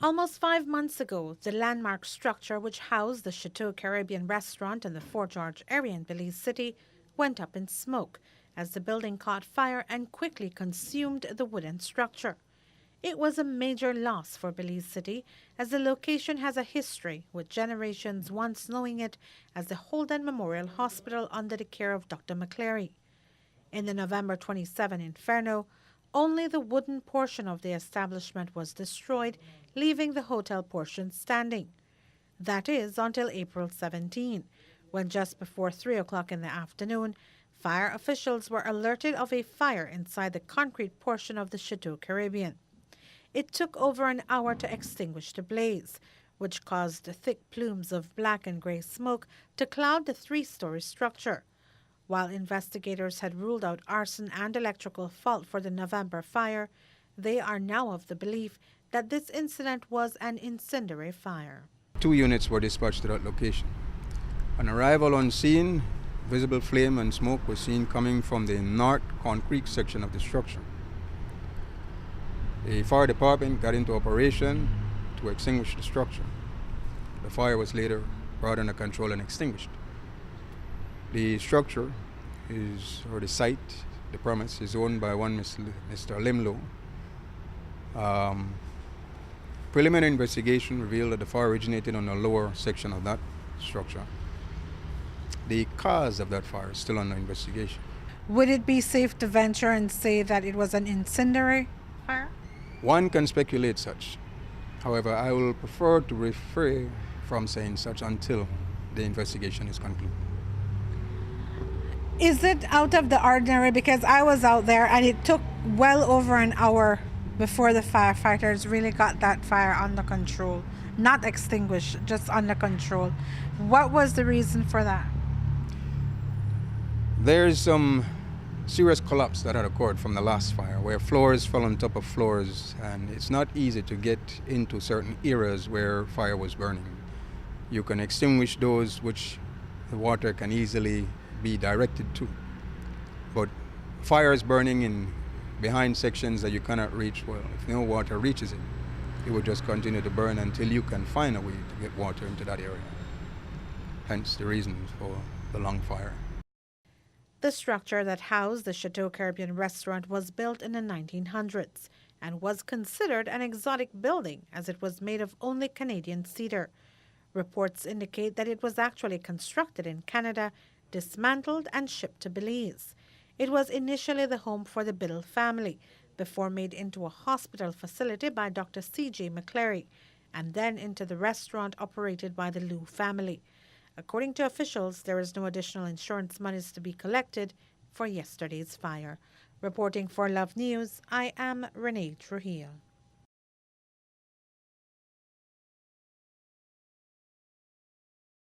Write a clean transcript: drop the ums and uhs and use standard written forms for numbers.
Almost 5 months ago, the landmark structure which housed the Chateau Caribbean restaurant in the Fort George area in Belize City went up in smoke as the building caught fire and quickly consumed the wooden structure. It was a major loss for Belize City as the location has a history, with generations once knowing it as the Holden Memorial Hospital under the care of Dr. McCleary. In the November 27 inferno, only the wooden portion of the establishment was destroyed, leaving the hotel portion standing. That is until April 17, when just before 3 o'clock in the afternoon, fire officials were alerted of a fire inside the concrete portion of the Chateau Caribbean. It took over an hour to extinguish the blaze, which caused thick plumes of black and gray smoke to cloud the three-story structure. While investigators had ruled out arson and electrical fault for the November fire, they are now of the belief that this incident was an incendiary fire. 2 units were dispatched to that location. On arrival on scene, visible flame and smoke was seen coming from the north concrete section of the structure. The fire department got into operation to extinguish the structure. The fire was later brought under control and extinguished. The structure or the site, the premise, is owned by one Mr. Limlow. Preliminary investigation revealed that the fire originated on the lower section of that structure. The cause of that fire is still under investigation. Would it be safe to venture and say that it was an incendiary fire? One can speculate such. However, I will prefer to refrain from saying such until the investigation is concluded. Is it out of the ordinary? Because I was out there and it took well over an hour before the firefighters really got that fire under control. Not extinguished, just under control. What was the reason for that? There's some serious collapse that had occurred from the last fire, where floors fell on top of floors, and it's not easy to get into certain areas where fire was burning. You can extinguish those which the water can easily be directed to. But fire is burning in behind sections that you cannot reach. Well, if no water reaches it, it will just continue to burn until you can find a way to get water into that area. Hence the reason for the long fire. The structure that housed the Chateau Caribbean restaurant was built in the 1900s and was considered an exotic building as it was made of only Canadian cedar. Reports indicate that it was actually constructed in Canada, dismantled and shipped to Belize. It was initially the home for the Biddle family, before made into a hospital facility by Dr. C.J. McCleary, and then into the restaurant operated by the Liu family. According to officials, there is no additional insurance monies to be collected for yesterday's fire. Reporting for Love News, I am Renee Trujillo.